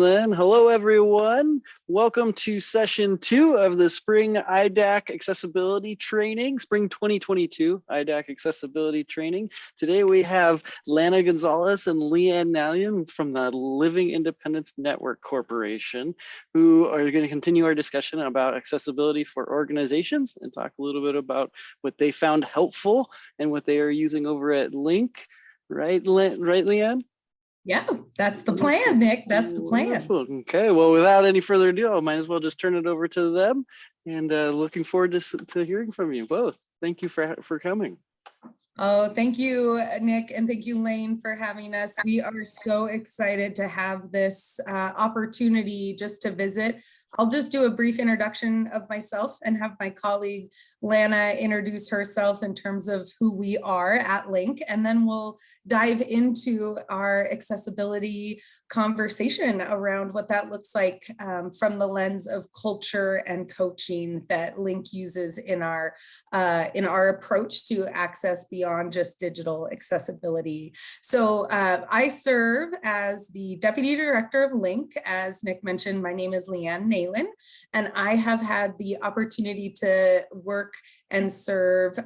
Then, hello everyone. Welcome to session 2 of the Spring IDAC Accessibility Training, Spring 2022 IDAC Accessibility Training. Today we have Lana Gonzalez and Leanne Nalian from the Living Independence Network Corporation, who are going to continue our discussion about accessibility for organizations and talk a little bit about what they found helpful and what they are using over at Link. Right, Leanne? Yeah, that's the plan, Nick. That's the plan. Wonderful. Okay, well, without any further ado, I might as well just turn it over to them. And looking forward to hearing from you both. Thank you for coming. Oh, thank you, Nick, and thank you, Lane, for having us. We are so excited to have this opportunity just to visit. I'll just do a brief introduction of myself and have my colleague Lana introduce herself in terms of who we are at Link, and then we'll dive into our accessibility conversation around what that looks like from the lens of culture and coaching that Link uses in our approach to access beyond just digital accessibility. So I serve as the Deputy Director of Link. As Nick mentioned, my name is Leanne Nalian, and I have had the opportunity to work and serve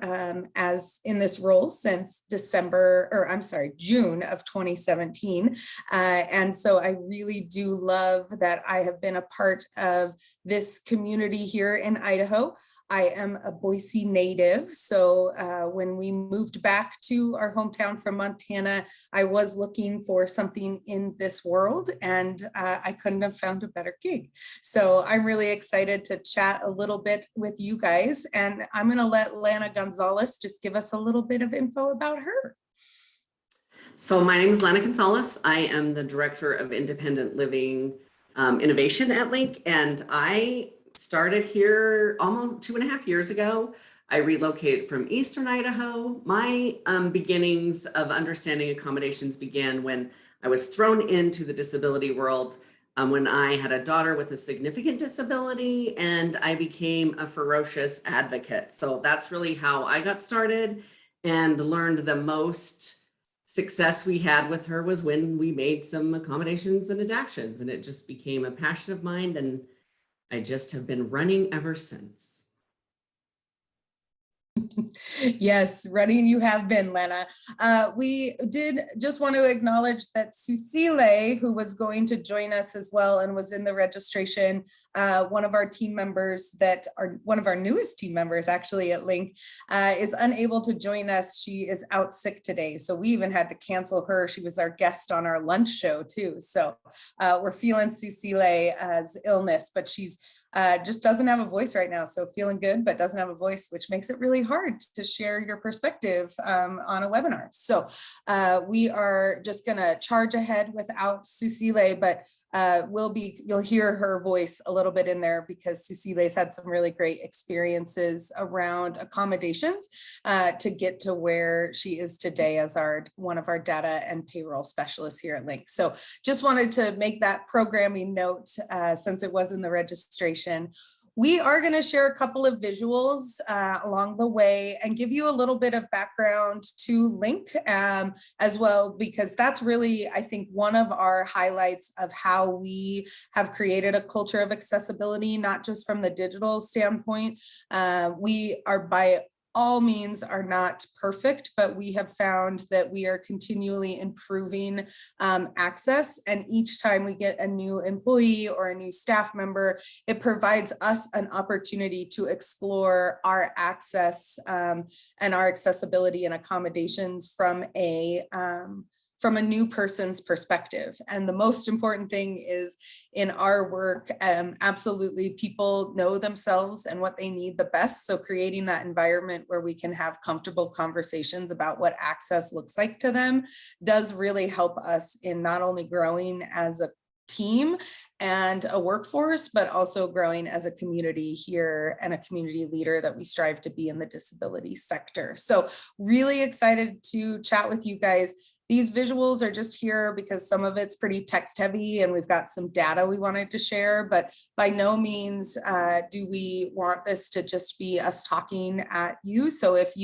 as in this role since June of 2017. And so I really do love that I have been a part of this community here in Idaho. I am a Boise native, so when we moved back to our hometown from Montana, I was looking for something in this world, and I couldn't have found a better gig. So I'm really excited to chat a little bit with you guys, and I'm going to let Lana Gonzalez just give us a little bit of info about her. So my name is Lana Gonzalez. I am the Director of Independent Living Innovation at Link, and I started here almost 2.5 years ago. I relocated from Eastern Idaho. My beginnings of understanding accommodations began when I was thrown into the disability world when I had a daughter with a significant disability, and I became a ferocious advocate. So that's really how I got started and learned the most success we had with her was when we made some accommodations and adaptations, and it just became a passion of mine, and I just have been running ever since. Yes, running you have been, Lana. We did just want to acknowledge that Susile, who was going to join us as well and was in the registration, one of our team members one of our newest team members actually at Link, is unable to join us. She is out sick today, so we even had to cancel her. She was our guest on our lunch show too. So we're feeling Susile's illness, but she's just doesn't have a voice right now. So feeling good, but doesn't have a voice, which makes it really hard to share your perspective on a webinar. So we are just gonna charge ahead without Susile, but you'll hear her voice a little bit in there because Susile's had some really great experiences around accommodations to get to where she is today as one of our data and payroll specialists here at Link. So just wanted to make that programming note since it was in the registration. We are going to share a couple of visuals along the way and give you a little bit of background to Link as well, because that's really, I think, one of our highlights of how we have created a culture of accessibility, not just from the digital standpoint. We are by all means are not perfect, but we have found that we are continually improving access. And each time we get a new employee or a new staff member, it provides us an opportunity to explore our access and our accessibility and accommodations from a new person's perspective. And the most important thing is in our work, absolutely people know themselves and what they need the best. So creating that environment where we can have comfortable conversations about what access looks like to them does really help us in not only growing as a team and a workforce, but also growing as a community here and a community leader that we strive to be in the disability sector. So really excited to chat with you guys. These visuals are just here because some of it's pretty text heavy and we've got some data we wanted to share, but by no means do we want this to just be us talking at you. So if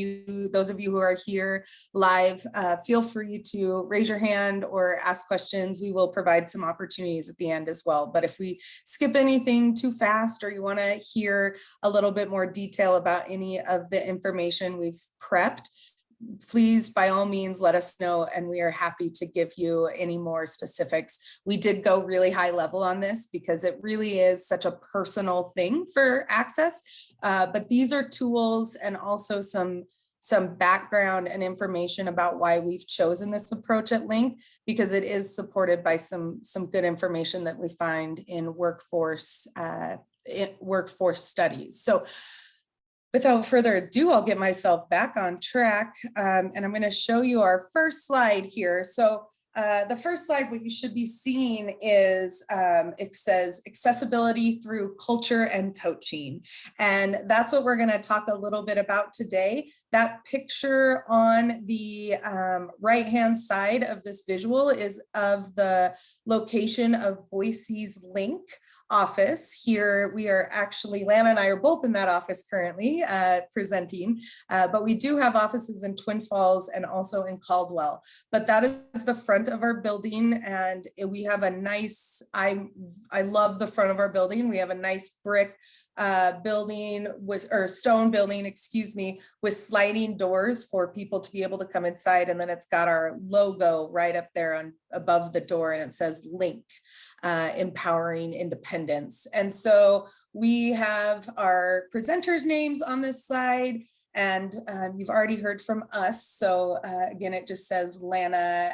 those of you who are here live, feel free to raise your hand or ask questions. We will provide some opportunities at the end as well. But if we skip anything too fast or you want to hear a little bit more detail about any of the information we've prepped, please, by all means, let us know, and we are happy to give you any more specifics. We did go really high level on this because it really is such a personal thing for Access, but these are tools and also some background and information about why we've chosen this approach at Link, because it is supported by some good information that we find in workforce studies. So without further ado, I'll get myself back on track, and I'm going to show you our first slide here. So the first slide, what you should be seeing is it says accessibility through culture and coaching. And that's what we're going to talk a little bit about today. That picture on the right-hand side of this visual is of the location of Boise's Link office. Here we are actually, Lana and I are both in that office currently presenting, but we do have offices in Twin Falls and also in Caldwell. But that is the front of our building, and we have a nice, I love the front of our building. We have a nice brick building or stone building, excuse me, with sliding doors for people to be able to come inside. And then it's got our logo right up there on above the door, and it says Link, empowering independence. And so we have our presenters' names on this slide, and you've already heard from us. So again, it just says Lana,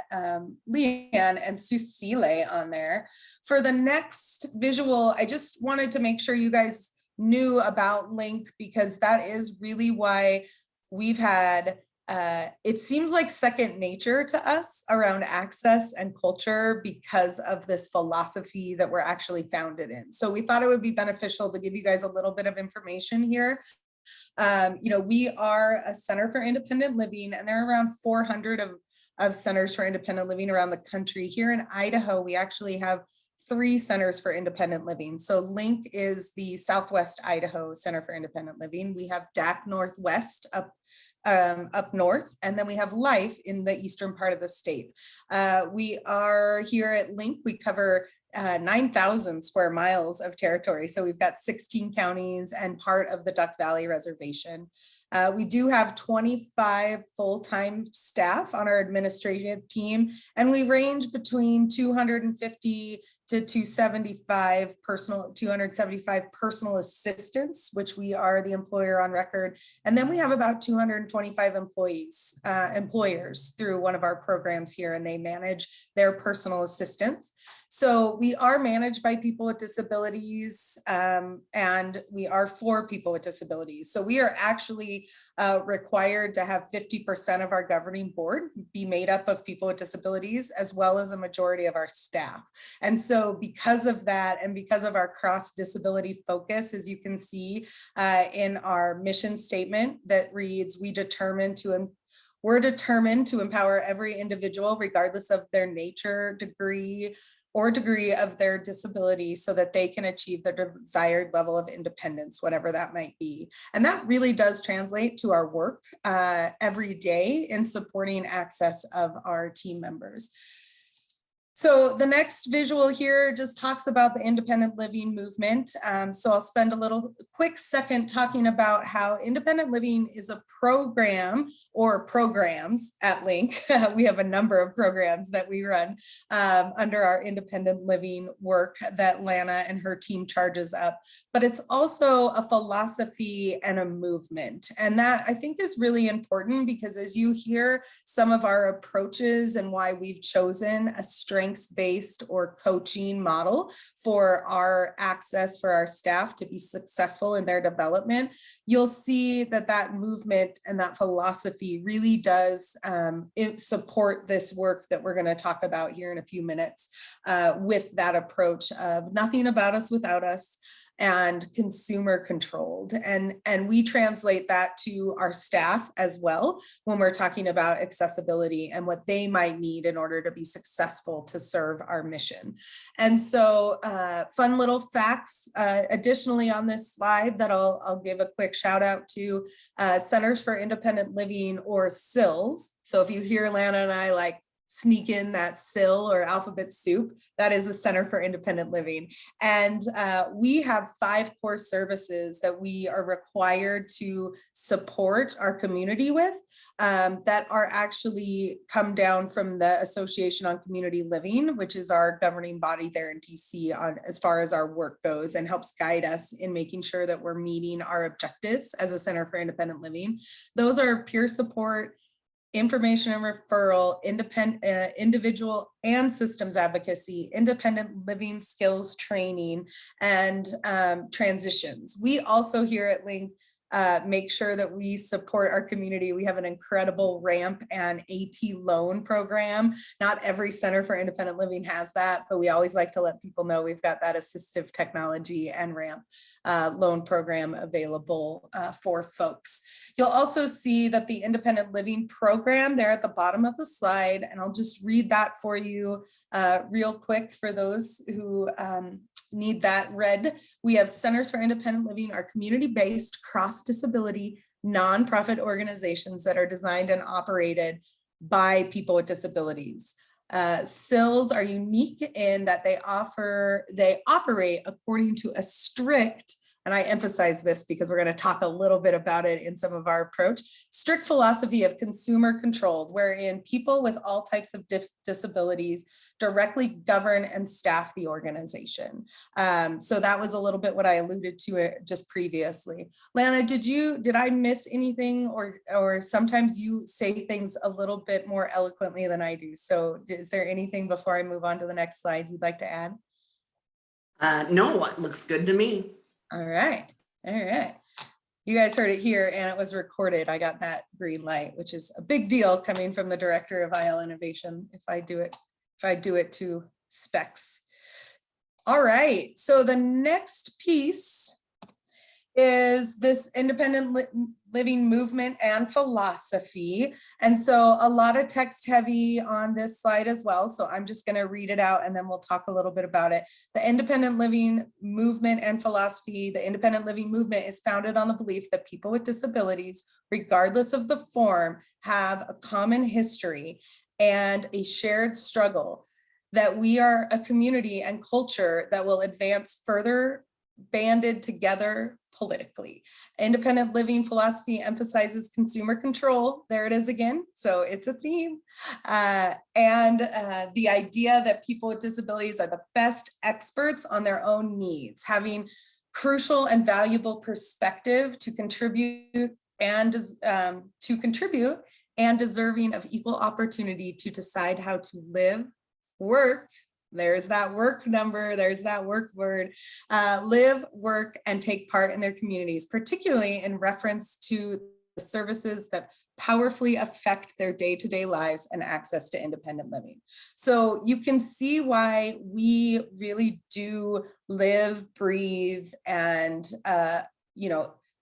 Leanne, and Susile on there. For the next visual, I just wanted to make sure you guys knew about Link, because that is really why we've had, it seems like second nature to us around access and culture because of this philosophy that we're actually founded in. So we thought it would be beneficial to give you guys a little bit of information here. We are a center for independent living, and there are around 400 of centers for independent living around the country. Here in Idaho, we actually have 3 centers for independent living. So Link is the Southwest Idaho Center for Independent Living. We have DAC Northwest up north, and then we have Life in the eastern part of the state. We are here at Link, we cover 9,000 square miles of territory. So we've got 16 counties and part of the Duck Valley Reservation. We do have 25 full-time staff on our administrative team, and we range between 250 to 275 personal assistants, which we are the employer on record. And then we have about 225 employers through one of our programs here, and they manage their personal assistants. So we are managed by people with disabilities, and we are for people with disabilities. So we are actually required to have 50% of our governing board be made up of people with disabilities, as well as a majority of our staff. And so because of that, and because of our cross disability focus, as you can see in our mission statement that reads, we're determined to empower every individual, regardless of their nature, degree of their disability, so that they can achieve their desired level of independence, whatever that might be. And that really does translate to our work every day in supporting access of our team members. So the next visual here just talks about the independent living movement. So I'll spend a quick second talking about how independent living is a program or programs at Link. We have a number of programs that we run under our independent living work that Lana and her team charges up, but it's also a philosophy and a movement. And that I think is really important, because as you hear some of our approaches and why we've chosen a strengths-based or coaching model for our access for our staff to be successful in their development, you'll see that that movement and that philosophy really does support this work that we're going to talk about here in a few minutes with that approach of nothing about us without us. and consumer controlled. And we translate that to our staff as well when we're talking about accessibility and what they might need in order to be successful to serve our mission. And so fun little facts additionally on this slide that I'll give a quick shout out to Centers for Independent Living, or CILS. So if you hear Lana and I like sneak in that SIL or alphabet soup, that is a Center for Independent Living. And we have 5 core services that we are required to support our community with that are actually come down from the Association on Community Living, which is our governing body there in DC on as far as our work goes, and helps guide us in making sure that we're meeting our objectives as a Center for Independent Living. Those are peer support, information and referral, individual and systems advocacy, independent living skills training, and transitions. We also here at Link make sure that we support our community. We have an incredible RAMP and AT loan program. Not every Center for Independent Living has that, but we always like to let people know we've got that assistive technology and RAMP loan program available for folks. You'll also see that the Independent Living program there at the bottom of the slide, and I'll just read that for you real quick for those who need that read. We have Centers for Independent Living, are community-based, cross-disability, nonprofit organizations that are designed and operated by people with disabilities. CILS are unique in that they operate according to a strict, and I emphasize this because we're going to talk a little bit about it in some of our approach, strict philosophy of consumer controlled, wherein people with all types of disabilities directly govern and staff the organization. So that was a little bit what I alluded to it just previously. Lana, did I miss anything, or sometimes you say things a little bit more eloquently than I do? So is there anything before I move on to the next slide you'd like to add? No, it looks good to me. All right. You guys heard it here, and it was recorded. I got that green light, which is a big deal coming from the director of IL Innovation if I do it to specs. All right, so the next piece is this independent living movement and philosophy. And so a lot of text heavy on this slide as well. So I'm just gonna read it out and then we'll talk a little bit about it. The independent living movement and philosophy. The independent living movement is founded on the belief that people with disabilities, regardless of the form, have a common history and a shared struggle, that we are a community and culture that will advance further banded together politically. Independent living philosophy emphasizes consumer control. There it is again. So it's a theme. And the idea that people with disabilities are the best experts on their own needs, having crucial and valuable perspective to contribute and deserving of equal opportunity to decide how to live, work, there's that work number, there's that work word, live, work, and take part in their communities, particularly in reference to the services that powerfully affect their day-to-day lives and access to independent living. So you can see why we really do live, breathe, and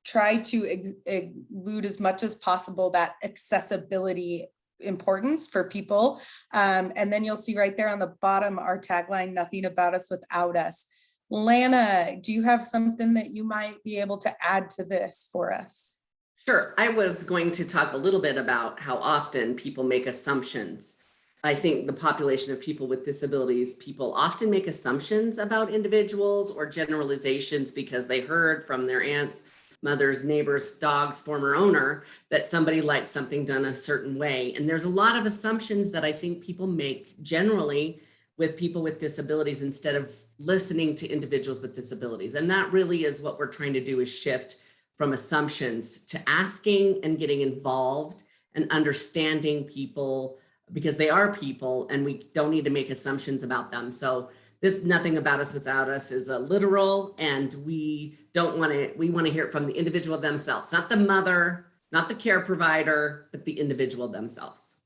try to elude as much as possible that accessibility importance for people. And then you'll see right there on the bottom, our tagline, nothing about us without us. Lana, do you have something that you might be able to add to this for us? Sure. I was going to talk a little bit about how often people make assumptions. I think the population of people with disabilities, people often make assumptions about individuals or generalizations because they heard from their aunts, mothers, neighbors, dogs, former owner, that somebody likes something done a certain way. And there's a lot of assumptions that I think people make generally with people with disabilities instead of listening to individuals with disabilities. And that really is what we're trying to do, is shift from assumptions to asking and getting involved and understanding people, because they are people and we don't need to make assumptions about them. So this nothing about us without us is a literal, and we want to hear it from the individual themselves, not the mother, not the care provider, but the individual themselves.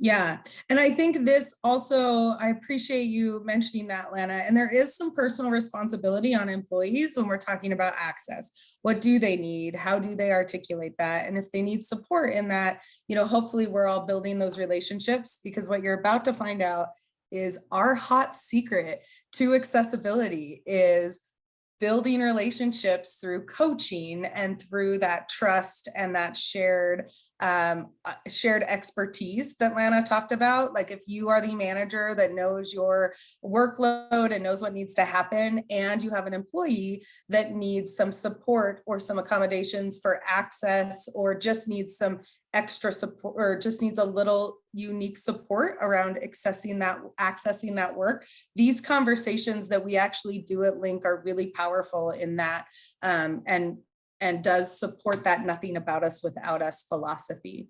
Yeah, and I think this also, I appreciate you mentioning that, Lana, and there is some personal responsibility on employees when we're talking about access. What do they need? How do they articulate that? And if they need support in that, hopefully we're all building those relationships, because what you're about to find out is our hot secret to accessibility is building relationships through coaching and through that trust and that shared expertise that Lana talked about. Like if you are the manager that knows your workload and knows what needs to happen, and you have an employee that needs some support or some accommodations for access, or just needs some extra support, or just needs a little unique support around accessing that work. These conversations that we actually do at Link are really powerful in that, and does support that nothing about us without us philosophy.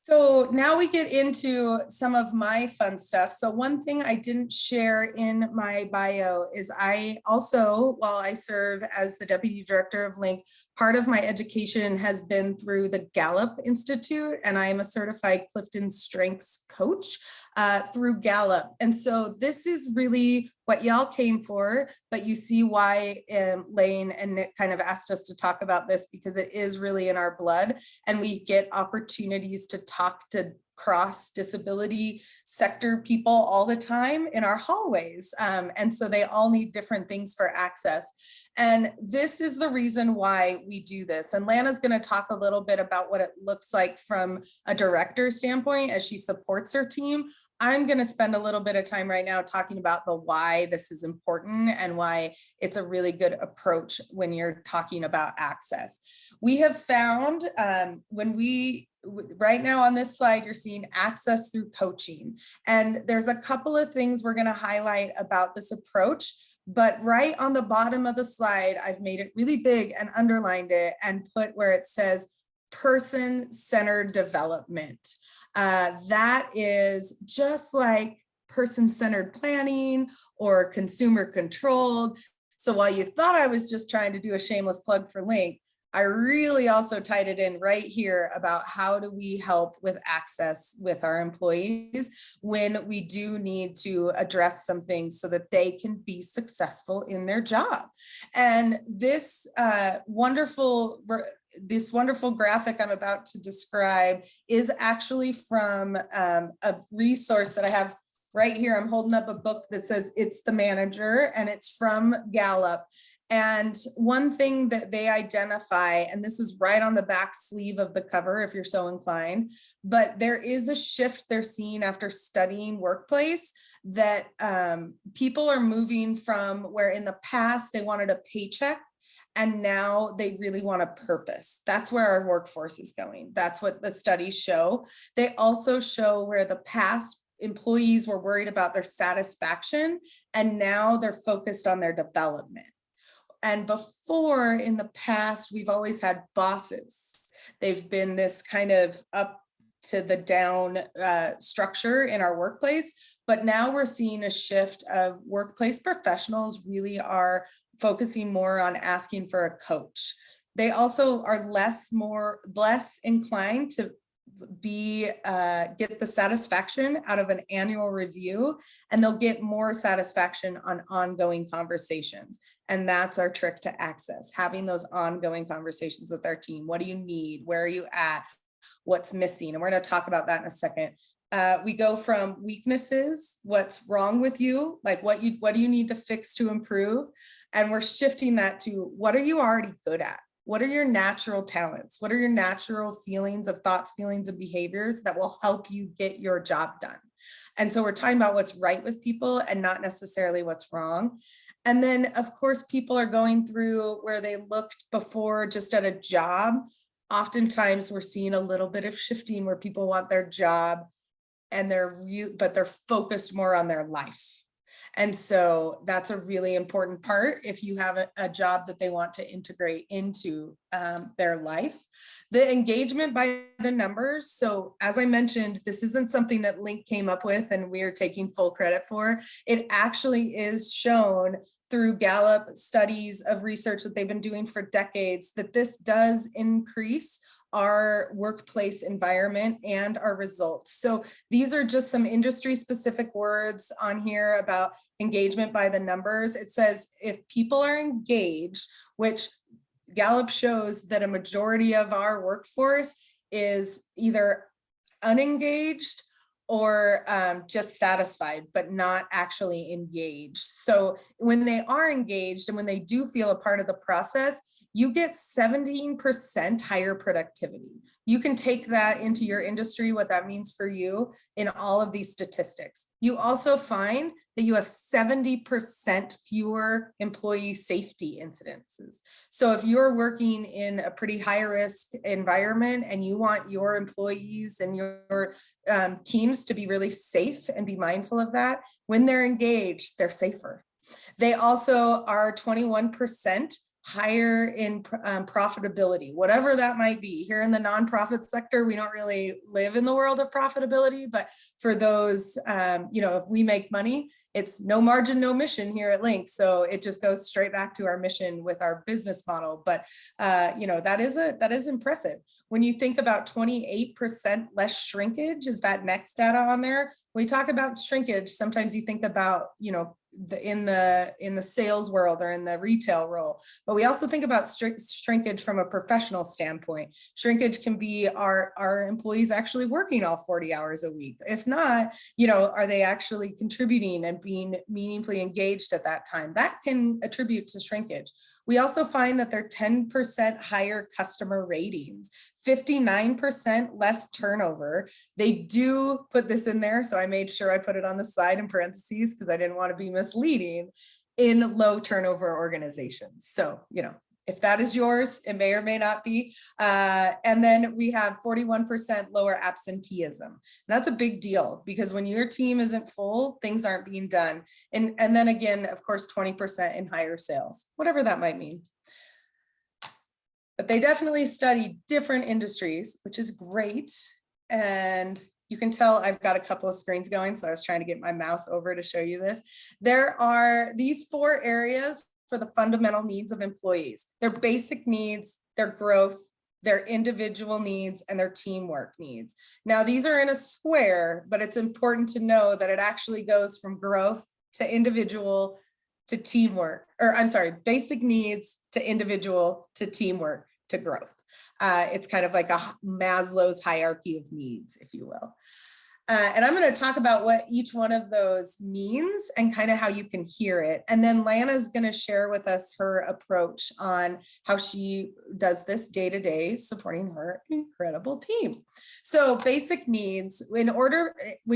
So now we get into some of my fun stuff. So one thing I didn't share in my bio is I also, while I serve as the Deputy Director of Link, part of my education has been through the Gallup Institute, and I am a certified Clifton Strengths coach through Gallup. And so this is really what y'all came for, but you see why Lane and Nick kind of asked us to talk about this, because it is really in our blood, and we get opportunities to talk to cross disability sector people all the time in our hallways. And so they all need different things for access. And this is the reason why we do this. And Lana's going to talk a little bit about what it looks like from a director standpoint as she supports her team. I'm going to spend a little bit of time right now talking about the why this is important and why it's a really good approach when you're talking about access. We have found right now on this slide, you're seeing access through coaching. And there's a couple of things we're going to highlight about this approach. But right on the bottom of the slide, I've made it really big and underlined it and put where it says person-centered development. That is just like person-centered planning or consumer controlled. So while you thought I was just trying to do a shameless plug for Link, I really also tied it in right here about how do we help with access with our employees when we do need to address some things so that they can be successful in their job. And this wonderful graphic I'm about to describe is actually from a resource that I have right here. I'm holding up a book that says It's the Manager, and it's from Gallup. And one thing that they identify, and this is right on the back sleeve of the cover if you're so inclined, but there is a shift they're seeing after studying workplace, that people are moving from where in the past they wanted a paycheck, and now they really want a purpose. That's where our workforce is going. That's what the studies show. They also show where the past employees were worried about their satisfaction, and now they're focused on their development. And before, in the past, we've always had bosses. They've been this kind of up to the down structure in our workplace, but now we're seeing a shift of workplace professionals really are focusing more on asking for a coach. They also are less inclined to get the satisfaction out of an annual review, and they'll get more satisfaction on ongoing conversations. And that's our trick to access, having those ongoing conversations with our team. What do you need? Where are you at? What's missing? And we're going to talk about that in a second. We go from weaknesses, what's wrong with you, like what do you need to fix to improve? And we're shifting that to what are you already good at? What are your natural talents? What are your natural feelings of thoughts, feelings, and behaviors that will help you get your job done? And so we're talking about what's right with people and not necessarily what's wrong. And then, of course, people are going through where they looked before just at a job. Oftentimes, we're seeing a little bit of shifting where people want their job and but they're focused more on their life. And so that's a really important part if you have a job that they want to integrate into their life. The engagement by the numbers. So as I mentioned, this isn't something that Link came up with and we're taking full credit for. It actually is shown through Gallup studies of research that they've been doing for decades that this does increase our workplace environment and our results. So these are just some industry specific words on here about engagement by the numbers. It says if people are engaged, which Gallup shows that a majority of our workforce is either unengaged or just satisfied, but not actually engaged. So when they are engaged and when they do feel a part of the process, you get 17% higher productivity. You can take that into your industry, what that means for you in all of these statistics. You also find that you have 70% fewer employee safety incidences. So if you're working in a pretty high risk environment and you want your employees and your teams to be really safe and be mindful of that, when they're engaged, they're safer. They also are 21% higher in profitability, whatever that might be. Here in the nonprofit sector, we don't really live in the world of profitability, but for those, if we make money, it's no margin, no mission here at Link. So it just goes straight back to our mission with our business model. But, that is impressive. When you think about 28% less shrinkage, is that next data on there? When we talk about shrinkage, sometimes you think about, in the sales world or in the retail role, but we also think about shrinkage from a professional standpoint. Shrinkage can be our employees actually working all 40 hours a week? If not, are they actually contributing and being meaningfully engaged at that time? That can attribute to shrinkage. We also find that they're 10% higher customer ratings, 59% less turnover. They do put this in there, so I made sure I put it on the slide in parentheses because I didn't want to be misleading, in low turnover organizations. So, if that is yours, it may or may not be. And then we have 41% lower absenteeism. And that's a big deal because when your team isn't full, things aren't being done. And then again, of course, 20% in higher sales, whatever that might mean. But they definitely study different industries, which is great. And you can tell I've got a couple of screens going, so I was trying to get my mouse over to show you this. There are these 4 areas for the fundamental needs of employees: their basic needs, their growth, their individual needs, and their teamwork needs. Now, these are in a square, but it's important to know that it actually goes from growth to individual to teamwork, basic needs to individual to teamwork to growth. It's kind of like a Maslow's hierarchy of needs, if you will. And I'm going to talk about what each one of those means and kind of how you can hear it. And then Lana's going to share with us her approach on how she does this day to day, supporting her incredible team. So basic needs, when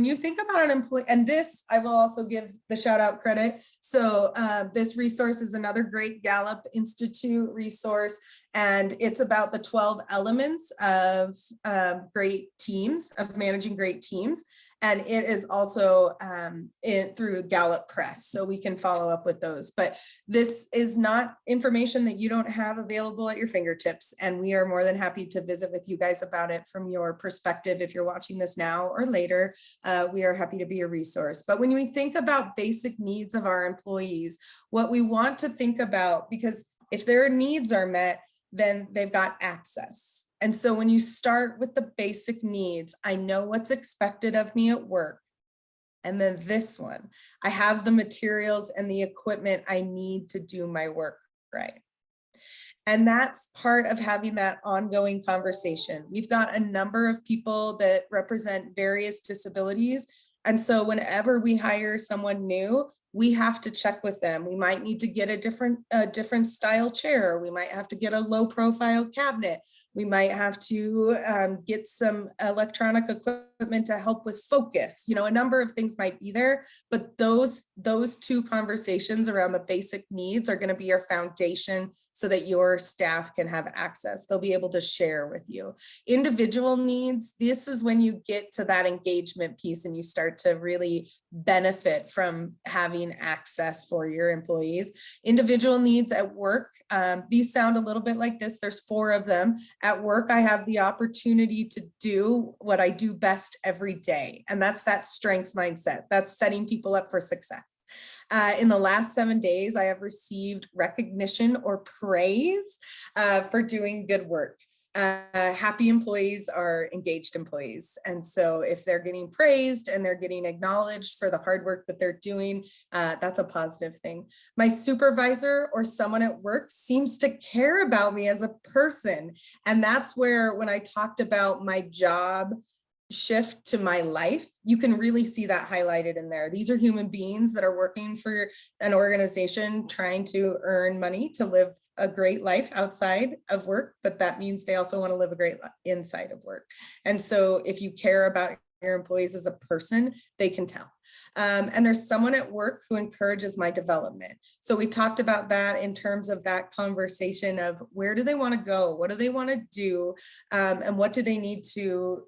you think about an employee, and this I will also give the shout out credit. So this resource is another great Gallup Institute resource. And it's about the 12 elements of great teams, of managing great teams. And it is also through Gallup Press, so we can follow up with those. But this is not information that you don't have available at your fingertips. And we are more than happy to visit with you guys about it from your perspective. If you're watching this now or later, we are happy to be a resource. But when we think about basic needs of our employees, what we want to think about, because if their needs are met, then they've got access. And so when you start with the basic needs, I know what's expected of me at work. And then this one, I have the materials and the equipment I need to do my work right. And that's part of having that ongoing conversation. We've got a number of people that represent various disabilities. And so whenever we hire someone new, we have to check with them. We might need to get a different style chair. We might have to get a low profile cabinet. We might have to get some electronic equipment to help with focus. A number of things might be there, but those 2 conversations around the basic needs are going to be your foundation so that your staff can have access. They'll be able to share with you. Individual needs, this is when you get to that engagement piece and you start to really benefit from having access for your employees. Individual needs at work, these sound a little bit like this. There's 4 of them. At work, I have the opportunity to do what I do best every day. And that's that strengths mindset. That's setting people up for success. In the last 7 days, I have received recognition or praise for doing good work. Happy employees are engaged employees. And so if they're getting praised and they're getting acknowledged for the hard work that they're doing, that's a positive thing. My supervisor or someone at work seems to care about me as a person. And that's where, when I talked about my job shift to my life, you can really see that highlighted in there. These are human beings that are working for an organization trying to earn money to live a great life outside of work, but that means they also want to live a great life inside of work. And so if you care about your employees as a person, they can tell. And there's someone at work who encourages my development. So we talked about that in terms of that conversation of where do they want to go? What do they want to do? And what do they need to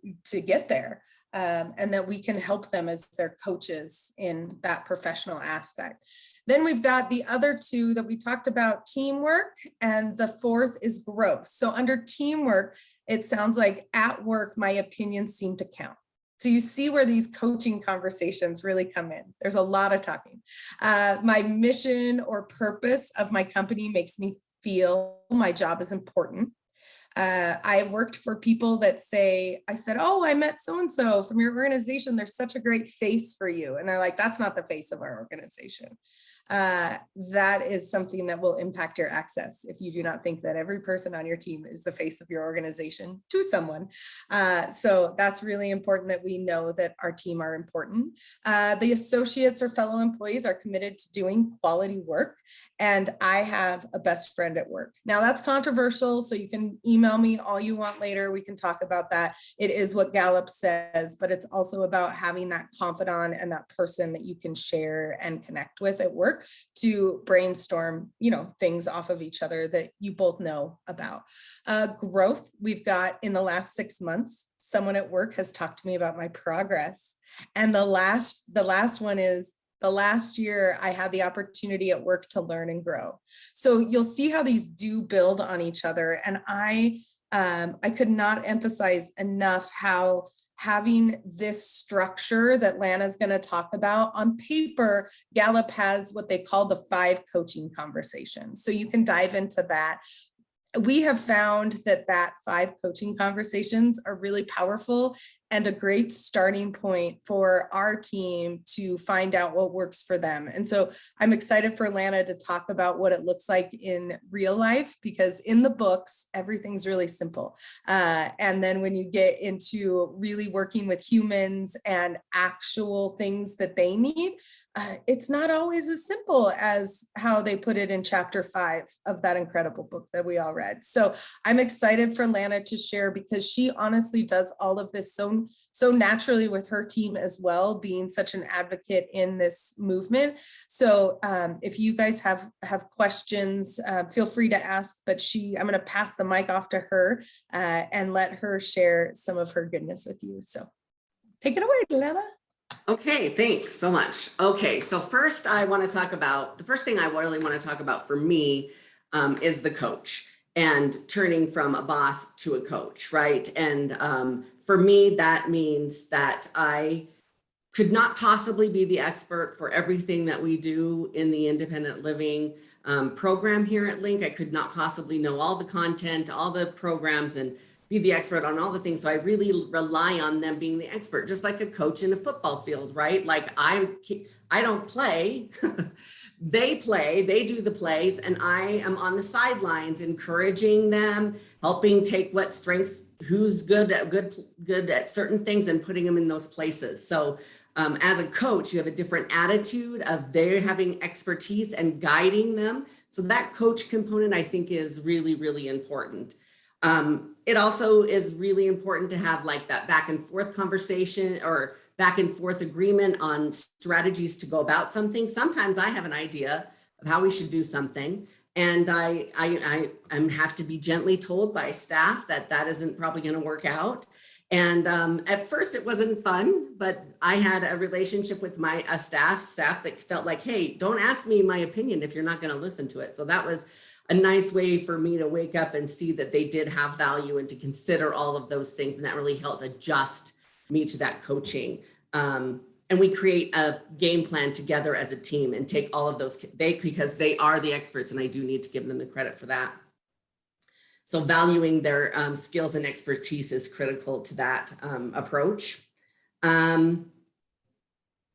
get there? And that we can help them as their coaches in that professional aspect. Then we've got the other two that we talked about, teamwork, and the fourth is growth. So under teamwork, it sounds like at work, my opinions seem to count. So you see where these coaching conversations really come in. There's a lot of talking. My mission or purpose of my company makes me feel my job is important. I've worked for people that say, I said, oh, I met so-and-so from your organization. There's such a great face for you. And they're like, that's not the face of our organization. That is something that will impact your access if you do not think that every person on your team is the face of your organization to someone. So that's really important that we know that our team are important. The associates or fellow employees are committed to doing quality work. And I have a best friend at work. Now that's controversial, so you can email me all you want later. We can talk about that. It is what Gallup says, but it's also about having that confidant and that person that you can share and connect with at work to brainstorm, things off of each other that you both know about. Growth, we've got in the last 6 months, someone at work has talked to me about my progress. And the last one is, the last year I had the opportunity at work to learn and grow. So you'll see how these do build on each other. And I could not emphasize enough how having this structure that Lana's going to talk about on paper, Gallup has what they call the 5 coaching conversations. So you can dive into that. We have found that 5 coaching conversations are really powerful and a great starting point for our team to find out what works for them. And so I'm excited for Lana to talk about what it looks like in real life, because in the books, everything's really simple. And then when you get into really working with humans and actual things that they need, it's not always as simple as how they put it in chapter 5 of that incredible book that we all read. So I'm excited for Lana to share, because she honestly does all of this so naturally with her team as well, being such an advocate in this movement. So if you guys have questions, feel free to ask, but I'm going to pass the mic off to her and let her share some of her goodness with you. So take it away, Lana. Okay, thanks so much. Okay, so first I want to talk about, the first thing I really want to talk about for me is the coach and turning from a boss to a coach, right? And for me, that means that I could not possibly be the expert for everything that we do in the independent living program here at Link. I could not possibly know all the content, all the programs, and be the expert on all the things. So I really rely on them being the expert, just like a coach in a football field, right? Like I don't play, they play, they do the plays, and I am on the sidelines encouraging them, helping take what strengths, who's good at certain things, and putting them in those places. So as a coach, you have a different attitude of they're having expertise and guiding them. So that coach component, I think, is really, really important. It also is really important to have like that back and forth conversation or back and forth agreement on strategies to go about something. Sometimes I have an idea of how we should do something, and I have to be gently told by staff that isn't probably going to work out. And at first it wasn't fun, but I had a relationship with a staff that felt like, hey, don't ask me my opinion if you're not going to listen to it. So that was a nice way for me to wake up and see that they did have value and to consider all of those things. And that really helped adjust me to that coaching. And we create a game plan together as a team and take all of those, because they are the experts, and I do need to give them the credit for that. So valuing their skills and expertise is critical to that approach.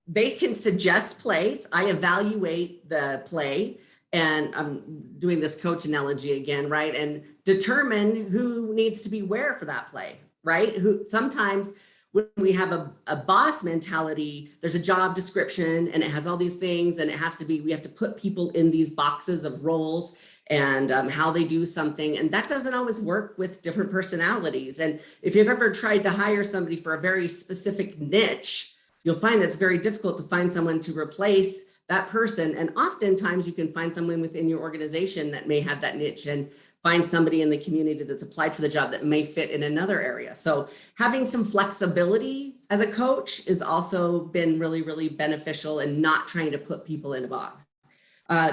They can suggest plays. I evaluate the play, and I'm doing this coach analogy again, right? And determine who needs to be where for that play, right? Who sometimes when we have a boss mentality, there's a job description and it has all these things, and it has to be, we have to put people in these boxes of roles and how they do something. And that doesn't always work with different personalities. And if you've ever tried to hire somebody for a very specific niche, you'll find that's very difficult to find someone to replace that person. And oftentimes you can find someone within your organization that may have that niche, and find somebody in the community that's applied for the job that may fit in another area. So having some flexibility as a coach has also been really, really beneficial, and not trying to put people in a box.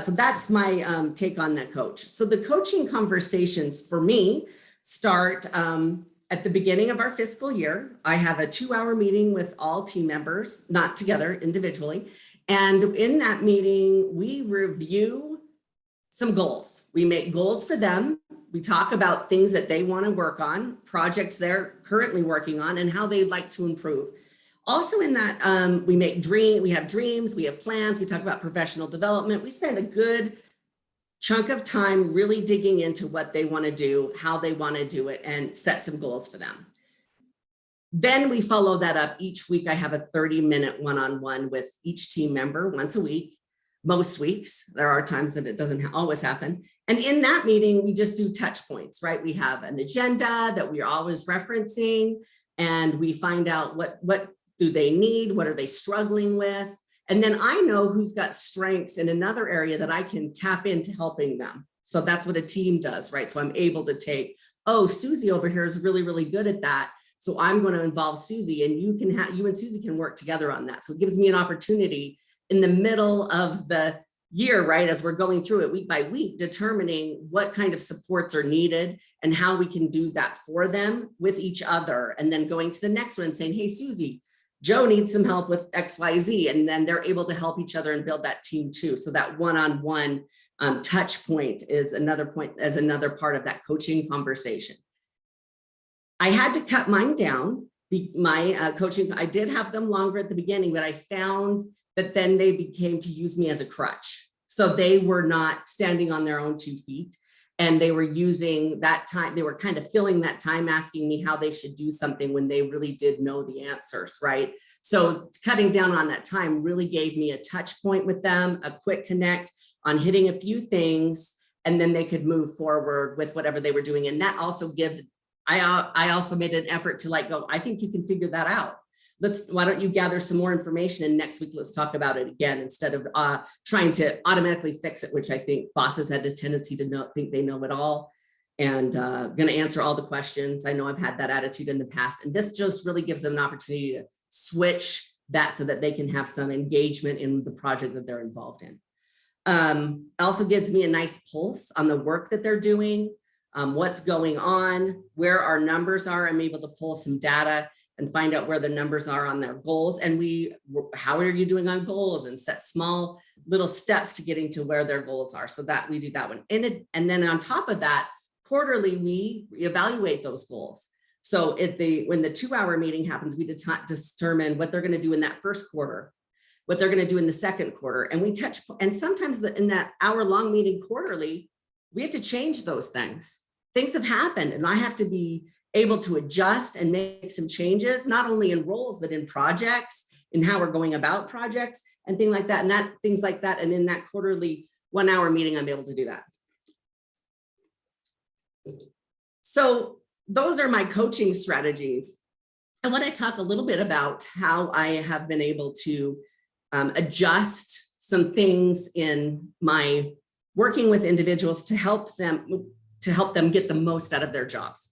So that's my take on that, coach. So the coaching conversations for me start at the beginning of our fiscal year. I have a 2-hour meeting with all team members, not together, individually. And in that meeting, we review some goals. We make goals for them. We talk about things that they want to work on, projects they're currently working on, and how they'd like to improve. Also in that, we have dreams, we have plans, we talk about professional development. We spend a good chunk of time really digging into what they want to do, how they want to do it, and set some goals for them. Then we follow that up each week. I have a 30-minute one-on-one with each team member once a week. Most weeks, there are times that it doesn't always happen. And in that meeting, we just do touch points, right? We have an agenda that we are always referencing, and we find out what do they need? What are they struggling with? And then I know who's got strengths in another area that I can tap into helping them. So that's what a team does, right? So I'm able to take, oh, Susie over here is really, really good at that. So I'm going to involve Susie, and you and Susie can work together on that. So it gives me an opportunity in the middle of the year, right, as we're going through it week by week, determining what kind of supports are needed and how we can do that for them with each other. And then going to the next one and saying, hey, Susie, Joe needs some help with XYZ. And then they're able to help each other and build that team too. So that one-on-one touch point is another part of that coaching conversation. I had to cut mine down. My coaching, I did have them longer at the beginning, but I found that then they became to use me as a crutch. So they were not standing on their own 2 feet, and they were using that time. They were kind of filling that time asking me how they should do something when they really did know the answers, right? So cutting down on that time really gave me a touch point with them, a quick connect on hitting a few things, and then they could move forward with whatever they were doing. And that also I also made an effort to go, I think you can figure that out. Why don't you gather some more information, and next week let's talk about it again, instead of trying to automatically fix it, which I think bosses had a tendency to think they know it all and going to answer all the questions. I know I've had that attitude in the past, and this just really gives them an opportunity to switch that so that they can have some engagement in the project that they're involved in. It also gives me a nice pulse on the work that they're doing, what's going on, where our numbers are. I'm able to pull some data and find out where the numbers are on their goals, and how are you doing on goals, and set small little steps to getting to where their goals are. So that we do that one. And then on top of that, quarterly, we evaluate those goals. So when the 2-hour meeting happens, we determine what they're going to do in that first quarter, what they're going to do in the second quarter. And we and sometimes in that hour-long meeting quarterly, we have to change those things. Things have happened, and I have to be able to adjust and make some changes, not only in roles, but in projects, in how we're going about projects and things like that. And in that quarterly 1-hour meeting, I'm able to do that. So those are my coaching strategies. I want to talk a little bit about how I have been able to adjust some things in my working with individuals to help them get the most out of their jobs.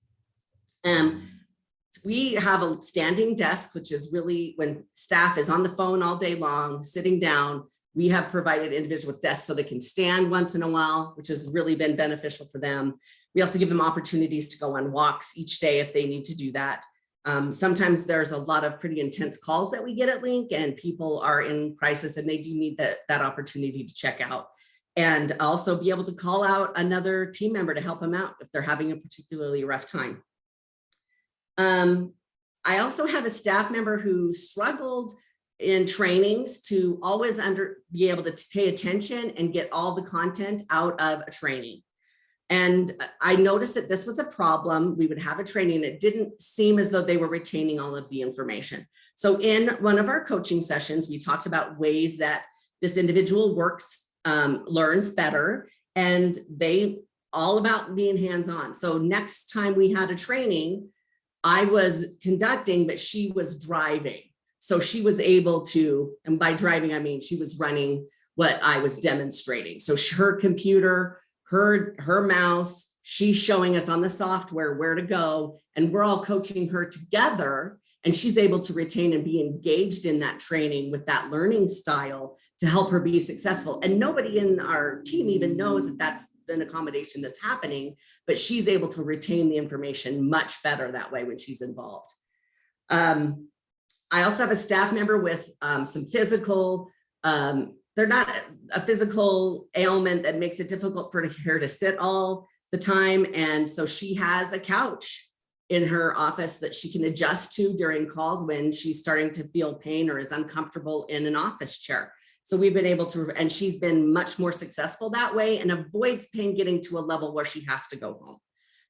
We have a standing desk, which is really when staff is on the phone all day long, sitting down. We have provided individuals with desks so they can stand once in a while, which has really been beneficial for them. We also give them opportunities to go on walks each day if they need to do that. Sometimes there's a lot of pretty intense calls that we get at Link, and people are in crisis and they do need that opportunity to check out. and also be able to call out another team member to help them out if they're having a particularly rough time. I also have a staff member who struggled in trainings to always be able to pay attention and get all the content out of a training. And I noticed that this was a problem. We would have a training, it didn't seem as though they were retaining all of the information. So in one of our coaching sessions, we talked about ways that this individual learns better, and they all about being hands-on. So next time we had a training, I was conducting, but she was driving. So she was able to, and by driving, I mean, she was running what I was demonstrating. So her computer, her mouse, she's showing us on the software where to go, and we're all coaching her together, and she's able to retain and be engaged in that training with that learning style to help her be successful. And nobody in our team even knows that that's an accommodation that's happening, but she's able to retain the information much better that way when she's involved. I also have a staff member with some physical, they're not a physical ailment that makes it difficult for her to sit all the time. And so she has a couch in her office that she can adjust to during calls when she's starting to feel pain or is uncomfortable in an office chair. So we've been able to, and she's been much more successful that way and avoids pain getting to a level where she has to go home.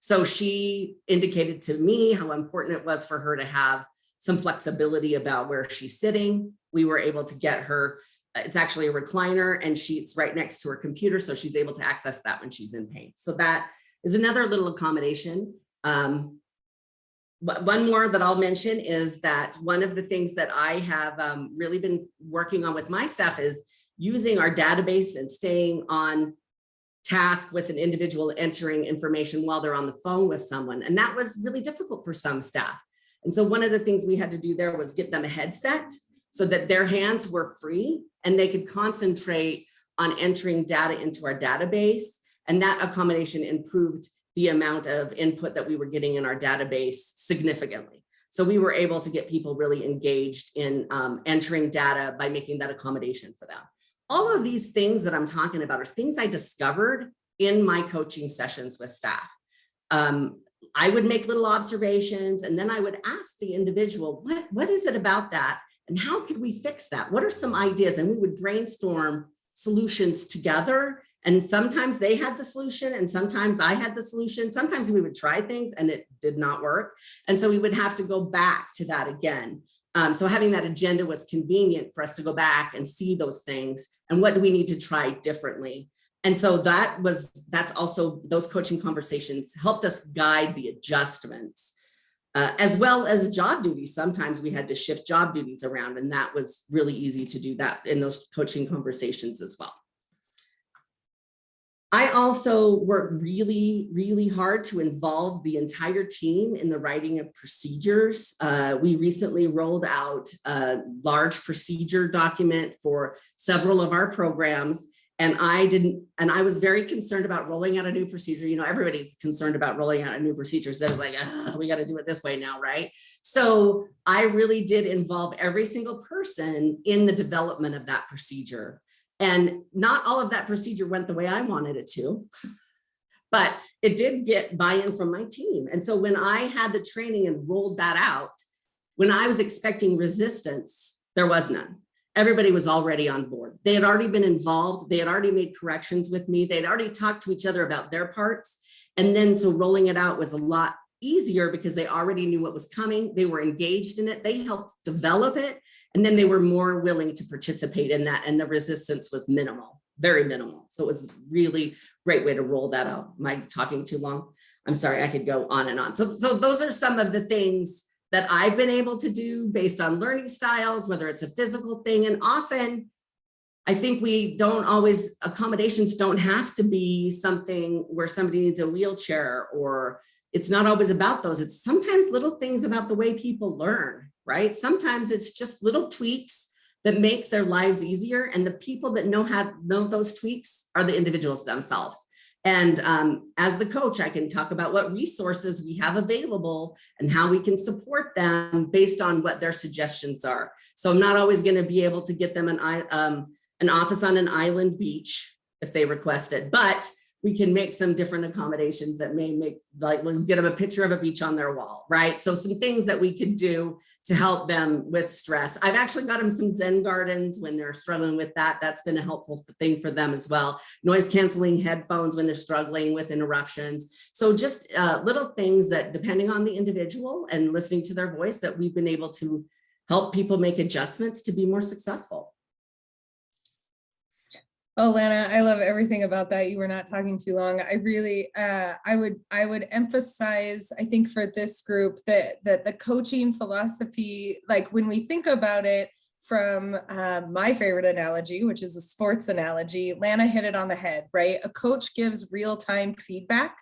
So she indicated to me how important it was for her to have some flexibility about where she's sitting. We were able to get her, it's actually a recliner, and it's right next to her computer, so she's able to access that when she's in pain. So that is another little accommodation. But one more that I'll mention is that one of the things that I have really been working on with my staff is using our database and staying on task with an individual entering information while they're on the phone with someone. And that was really difficult for some staff. And so one of the things we had to do there was get them a headset so that their hands were free and they could concentrate on entering data into our database. And that accommodation improved the amount of input that we were getting in our database significantly. So we were able to get people really engaged in entering data by making that accommodation for them. All of these things that I'm talking about are things I discovered in my coaching sessions with staff. I would make little observations, and then I would ask the individual, what is it about that? And how could we fix that? What are some ideas? And we would brainstorm solutions together. And sometimes they had the solution and sometimes I had the solution. Sometimes we would try things and it did not work. And so we would have to go back to that again. So having that agenda was convenient for us to go back and see those things and what do we need to try differently. And so that's also, those coaching conversations helped us guide the adjustments, as well as job duties. Sometimes we had to shift job duties around, and that was really easy to do that in those coaching conversations as well. I also work really, really hard to involve the entire team in the writing of procedures. We recently rolled out a large procedure document for several of our programs. And I was very concerned about rolling out a new procedure. You know, everybody's concerned about rolling out a new procedure. So it's like, we got to do it this way now, right? So I really did involve every single person in the development of that procedure. And not all of that procedure went the way I wanted it to, but it did get buy-in from my team. And so when I had the training and rolled that out, when I was expecting resistance, there was none. Everybody was already on board. They had already been involved. They had already made corrections with me. They'd already talked to each other about their parts. And then so rolling it out was a lot easier because they already knew what was coming. They were engaged in it. They helped develop it. And then they were more willing to participate in that. And the resistance was minimal, very minimal. So it was a really great way to roll that out. Am I talking too long? I'm sorry, I could go on and on. So those are some of the things that I've been able to do based on learning styles, whether it's a physical thing. And often I think accommodations don't have to be something where somebody needs a wheelchair, or it's not always about those. It's sometimes little things about the way people learn, right? Sometimes it's just little tweaks that make their lives easier. And the people that know those tweaks are the individuals themselves. And as the coach, I can talk about what resources we have available and how we can support them based on what their suggestions are. So I'm not always going to be able to get them an office on an island beach if they request it, but we can make some different accommodations that may make, like, we'll get them a picture of a beach on their wall, right? So some things that we could do to help them with stress. I've actually got them some Zen gardens when they're struggling with that. That's been a helpful thing for them as well. Noise canceling headphones when they're struggling with interruptions. So just little things that, depending on the individual and listening to their voice, that we've been able to help people make adjustments to be more successful. Oh, Lana, I love everything about that. You were not talking too long. I really, I would emphasize, I think for this group that the coaching philosophy, like when we think about it from my favorite analogy, which is a sports analogy, Lana hit it on the head, right? A coach gives real-time feedback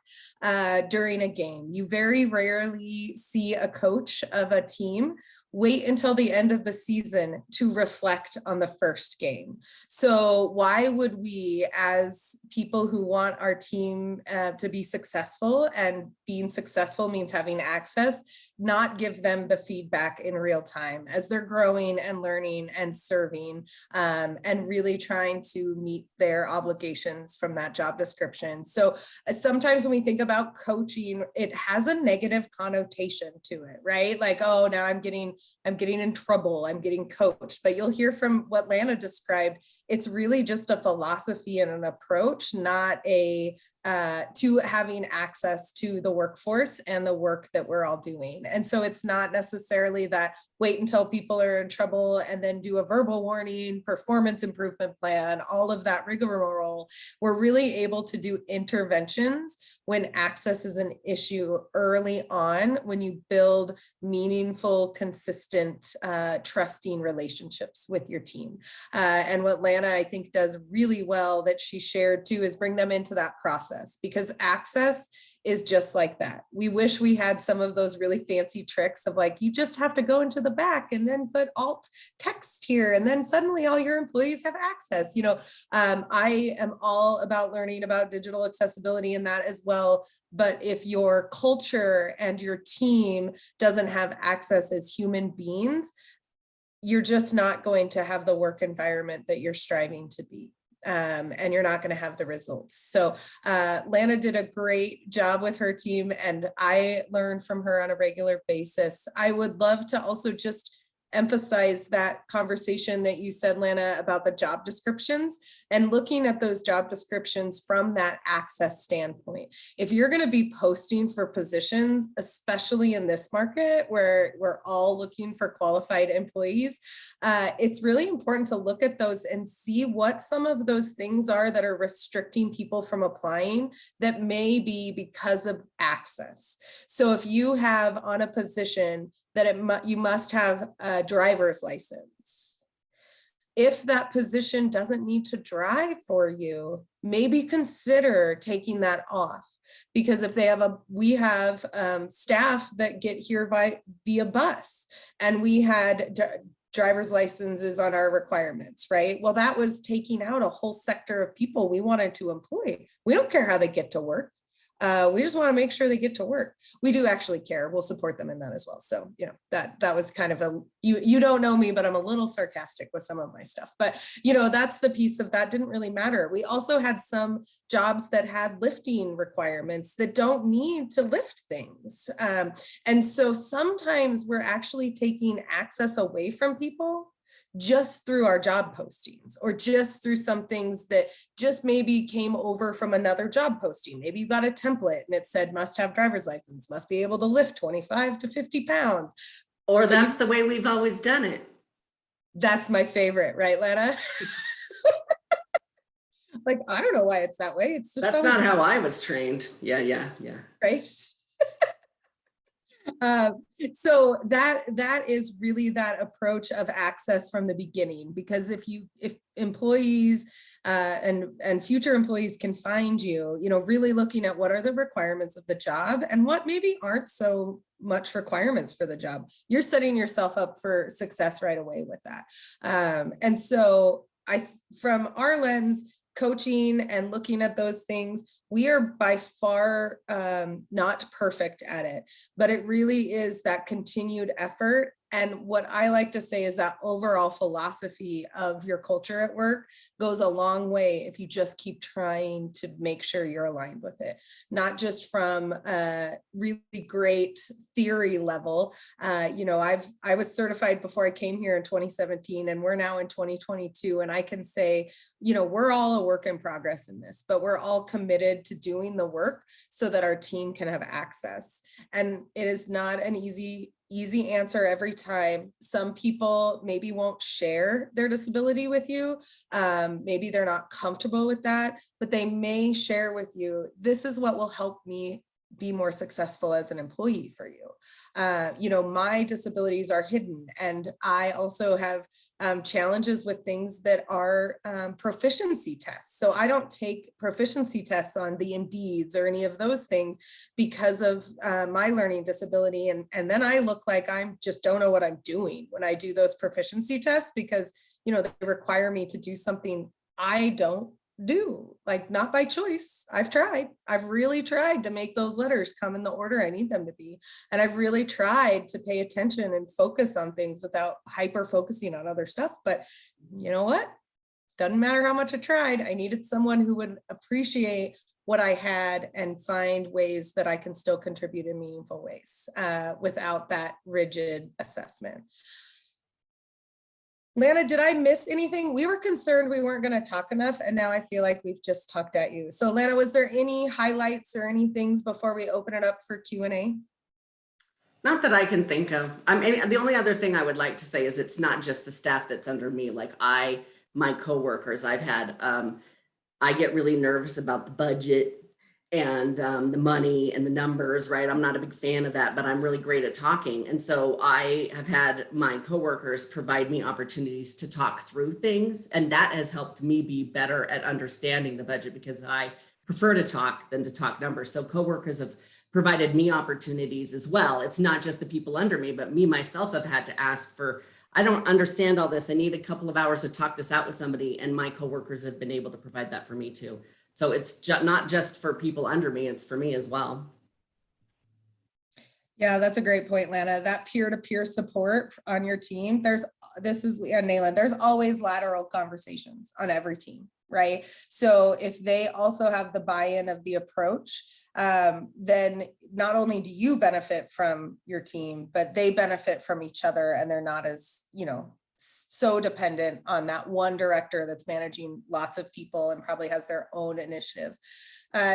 during a game. You very rarely see a coach of a team wait until the end of the season to reflect on the first game. So why would we, as people who want our team to be successful, and being successful means having access, not give them the feedback in real time as they're growing and learning and serving, and really trying to meet their obligations from that job description. So sometimes when we think about coaching, it has a negative connotation to it, right? Like, oh, now I'm getting in trouble, I'm getting coached. But you'll hear from what Lana described, it's really just a philosophy and an approach, not a to having access to the workforce and the work that we're all doing. And so it's not necessarily that wait until people are in trouble and then do a verbal warning, performance improvement plan, all of that rigmarole. We're really able to do interventions when access is an issue early on, when you build meaningful, consistent, trusting relationships with your team. And what Lana, I think, does really well that she shared too is bring them into that process, because access is just like that. We wish we had some of those really fancy tricks of like, you just have to go into the back and then put alt text here, and then suddenly all your employees have access. You know, I am all about learning about digital accessibility in that as well. But if your culture and your team doesn't have access as human beings, you're just not going to have the work environment that you're striving to be. And you're not going to have the results. So Lana did a great job with her team, and I learned from her on a regular basis. I would love to also just emphasize that conversation that you said, Lana, about the job descriptions and looking at those job descriptions from that access standpoint. If you're going to be posting for positions, especially in this market where we're all looking for qualified employees, it's really important to look at those and see what some of those things are that are restricting people from applying that may be because of access. So if you have on a position that you must have a driver's license, if that position doesn't need to drive for you, maybe consider taking that off. Because if they have we have staff that get here via bus, and we had driver's licenses on our requirements, right? Well, that was taking out a whole sector of people we wanted to employ. We don't care how they get to work. We just want to make sure they get to work. We do actually care. We'll support them in that as well. So, you know, that was kind of you don't know me, but I'm a little sarcastic with some of my stuff. But, you know, that's the piece of that didn't really matter. We also had some jobs that had lifting requirements that don't need to lift things. And so sometimes we're actually taking access away from people just through our job postings, or just through some things that just maybe came over from another job posting. Maybe you got a template and it said must have driver's license, must be able to lift 25 to 50 pounds. Or that's the way we've always done it. That's my favorite, right, Lana? Like, I don't know why it's that way. It's just that's not how I was trained. Yeah. Right. So that is really that approach of access from the beginning, because if employees and future employees can find you, you know, really looking at what are the requirements of the job and what maybe aren't so much requirements for the job, you're setting yourself up for success right away with that. And so from our lens, coaching and looking at those things, we are by far not perfect at it, but it really is that continued effort And what I like to say is that overall philosophy of your culture at work goes a long way if you just keep trying to make sure you're aligned with it, not just from a really great theory level. I was certified before I came here in 2017, and we're now in 2022. And I can say, we're all a work in progress in this, but we're all committed to doing the work so that our team can have access. And it is not an easy answer every time. Some people maybe won't share their disability with you. Maybe they're not comfortable with that, but they may share with you, this is what will help me be more successful as an employee for you. My disabilities are hidden, and I also have challenges with things that are proficiency tests. So I don't take proficiency tests on the Indeeds or any of those things because of my learning disability. And then I look like I just don't know what I'm doing when I do those proficiency tests, because, they require me to do something I don't do, like not by choice. I've really tried to make those letters come in the order I need them to be. And I've really tried to pay attention and focus on things without hyper focusing on other stuff. But you know what? Doesn't matter how much I tried. I needed someone who would appreciate what I had and find ways that I can still contribute in meaningful ways without that rigid assessment. Lana, did I miss anything? We were concerned we weren't going to talk enough, and now I feel like we've just talked at you. So Lana, was there any highlights or any things before we open it up for Q&A? Not that I can think of. The only other thing I would like to say is it's not just the staff that's under me. Like my coworkers, I get really nervous about the budget and the money and the numbers, right? I'm not a big fan of that, but I'm really great at talking. And so I have had my coworkers provide me opportunities to talk through things. And that has helped me be better at understanding the budget, because I prefer to talk than to talk numbers. So coworkers have provided me opportunities as well. It's not just the people under me, but me myself have had to ask for, I don't understand all this. I need a couple of hours to talk this out with somebody. And my coworkers have been able to provide that for me too. So it's not just for people under me, it's for me as well. Yeah, that's a great point, Lana. That peer-to-peer support on your team, this is Leanne Nayland, there's always lateral conversations on every team, right? So if they also have the buy-in of the approach, then not only do you benefit from your team, but they benefit from each other, and they're not as, so dependent on that one director that's managing lots of people and probably has their own initiatives.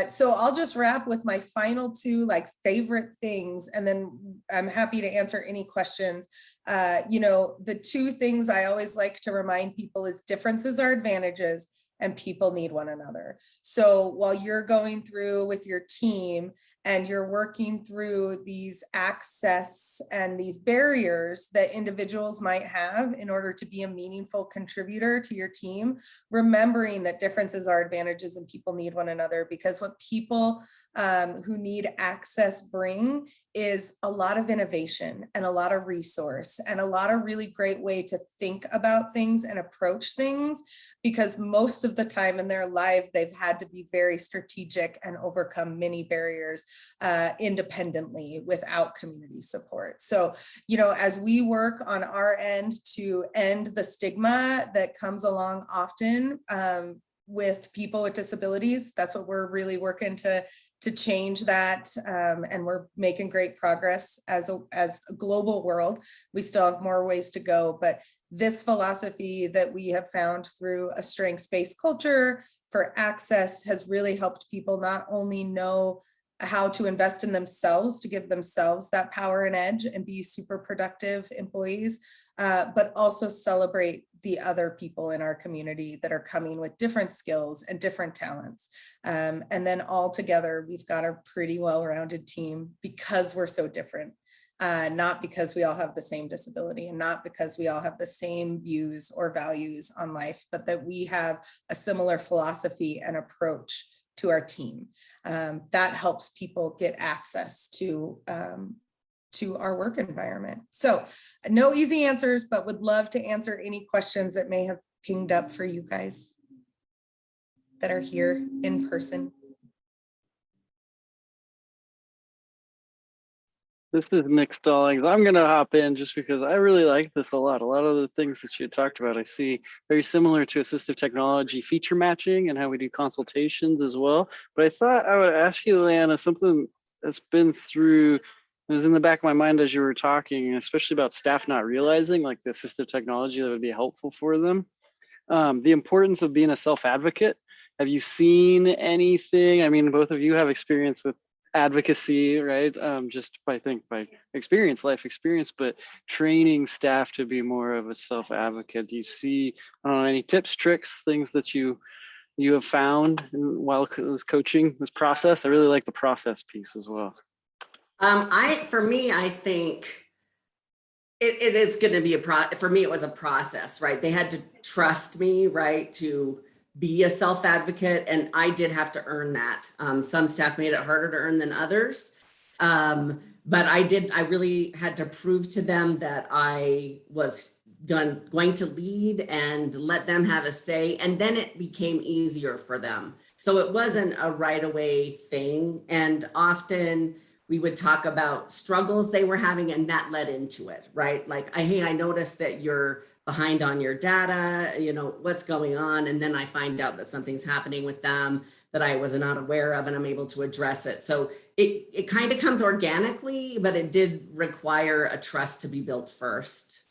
So I'll just wrap with my final two favorite things, and then I'm happy to answer any questions. The two things I always like to remind people is differences are advantages and people need one another. So while you're going through with your team and you're working through these access and these barriers that individuals might have in order to be a meaningful contributor to your team, remembering that differences are advantages and people need one another, because what people who need access bring is a lot of innovation and a lot of resource and a lot of really great way to think about things and approach things, because most of the time in their life, they've had to be very strategic and overcome many barriers independently without community support. So, as we work on our end to end the stigma that comes along often with people with disabilities, that's what we're really working to change that. And we're making great progress as a global world. We still have more ways to go, but this philosophy that we have found through a strengths-based culture for access has really helped people not only know how to invest in themselves to give themselves that power and edge and be super productive employees, but also celebrate the other people in our community that are coming with different skills and different talents. And then all together, we've got a pretty well-rounded team because we're so different. Not because we all have the same disability and not because we all have the same views or values on life, but that we have a similar philosophy and approach to our team. That helps people get access to our work environment. So no easy answers, but would love to answer any questions that may have pinged up for you guys that are here in person. This is Nick Stallings. I'm going to hop in just because I really like this a lot. A lot of the things that you talked about, I see very similar to assistive technology feature matching and how we do consultations as well. But I thought I would ask you, Leanna, something that's been through, it was in the back of my mind as you were talking, especially about staff not realizing like the assistive technology that would be helpful for them. The importance of being a self-advocate. Have you seen anything? I mean, both of you have experience with advocacy, right? Just by experience, life experience, but training staff to be more of a self-advocate. Do you see, I don't know, any tips, tricks, things that you have found while coaching this process? I really like the process piece as well. For me, I think it is going to be for me, it was a process, right? They had to trust me, right? To be a self-advocate. And I did have to earn that. Some staff made it harder to earn than others. But I really had to prove to them that I was going to lead and let them have a say. And then it became easier for them. So it wasn't a right away thing. And often we would talk about struggles they were having, and that led into it, right? Like, hey, I noticed that you're behind on your data, what's going on? And then I find out that something's happening with them that I was not aware of, and I'm able to address it. So it kind of comes organically, but it did require a trust to be built first.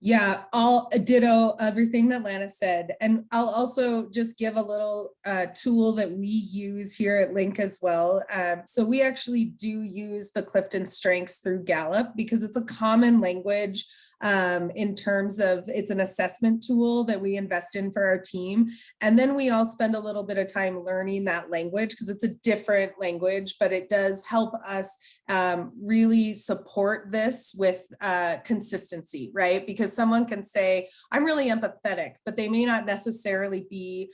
Yeah, I'll ditto everything that Lana said. And I'll also just give a little tool that we use here at Link as well. So we actually do use the Clifton Strengths through Gallup because it's a common language in terms of it's an assessment tool that we invest in for our team. And then we all spend a little bit of time learning that language because it's a different language, but it does help us really support this with consistency, right? Because someone can say, I'm really empathetic, but they may not necessarily be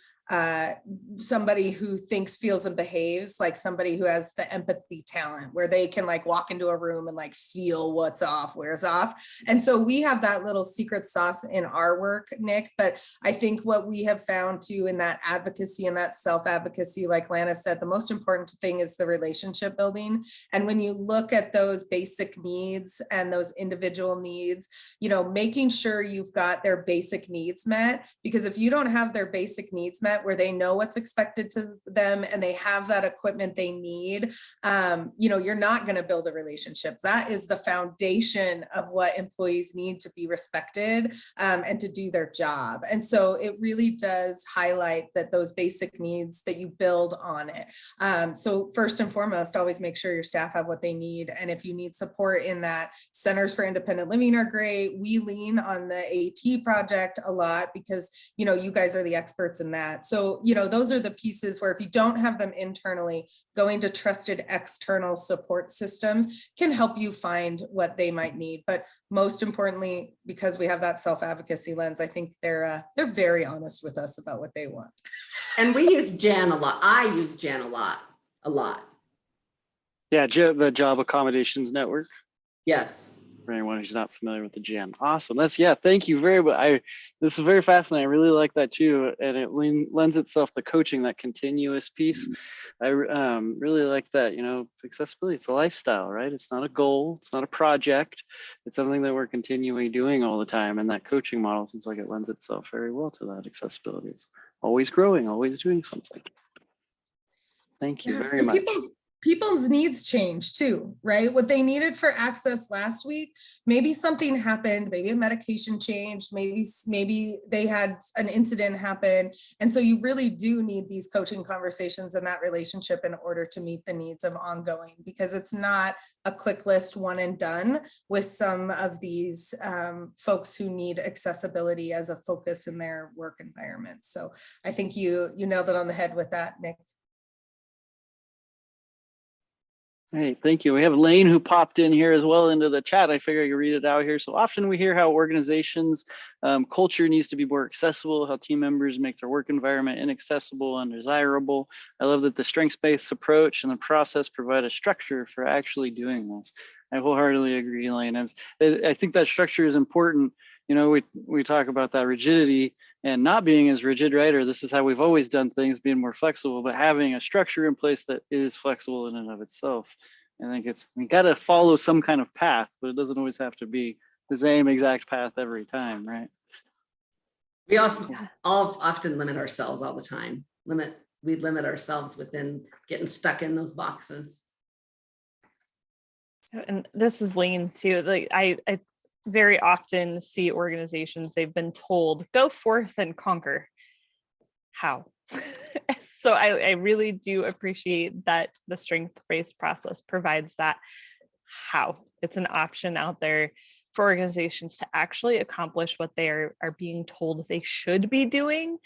somebody who thinks, feels, and behaves like somebody who has the empathy talent where they can like walk into a room and like feel what's off, where's off. And so we have that little secret sauce in our work, Nick, but I think what we have found too in that advocacy and that self-advocacy, like Lana said, the most important thing is the relationship building. And when you look at those basic needs and those individual needs, making sure you've got their basic needs met, because if you don't have their basic needs met, where they know what's expected to them and they have that equipment they need, you're not going to build a relationship. That is the foundation of what employees need to be respected and to do their job. And so it really does highlight that those basic needs that you build on it. So first and foremost, always make sure your staff have what they need. And if you need support in that, Centers for Independent Living are great. We lean on the AT project a lot because, you guys are the experts in that. So, those are the pieces where if you don't have them internally, going to trusted external support systems can help you find what they might need. But most importantly, because we have that self-advocacy lens, I think they're very honest with us about what they want. And we use Jan a lot. I use Jan a lot. Yeah, the Job Accommodations Network. Yes. For anyone who's not familiar with the Jan. Awesome. Thank you very much. This is very fascinating. I really like that too. And it lends itself to coaching, that continuous piece. I really like that, accessibility, it's a lifestyle, right? It's not a goal. It's not a project. It's something that we're continually doing all the time. And that coaching model seems like it lends itself very well to that accessibility. It's always growing, always doing something. Thank you very much. People's needs change too, right? What they needed for access last week, maybe something happened, maybe a medication changed, maybe they had an incident happen. And so you really do need these coaching conversations and that relationship in order to meet the needs of ongoing, because it's not a quick list one and done with some of these folks who need accessibility as a focus in their work environment. So I think you nailed it on the head with that, Nick. Hey, thank you. We have Lane who popped in here as well into the chat. I figure I could read it out here. So often we hear how organizations culture needs to be more accessible, how team members make their work environment inaccessible and undesirable. I love that the strengths-based approach and the process provide a structure for actually doing this. I wholeheartedly agree, Lane. I think that structure is important. We talk about that rigidity and not being as rigid, right? Or this is how we've always done things, being more flexible, but having a structure in place that is flexible in and of itself. I think you got to follow some kind of path, but it doesn't always have to be the same exact path every time, right? We also all often limit ourselves all the time. We limit ourselves within getting stuck in those boxes. And this is Lane too. Like I very often see organizations, they've been told, go forth and conquer. How? So I really do appreciate that the strength-based process provides that how. It's an option out there for organizations to actually accomplish what they are being told they should be doing.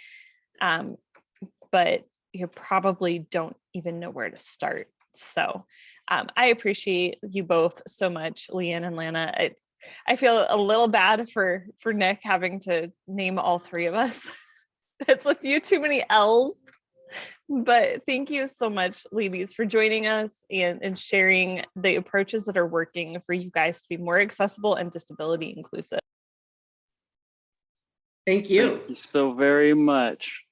But you probably don't even know where to start. So I appreciate you both so much, Leanne and Lana. I feel a little bad for Nick having to name all three of us. It's a few too many L's, but thank you so much, ladies, for joining us and sharing the approaches that are working for you guys to be more accessible and disability inclusive. Thank you. Thank you so very much.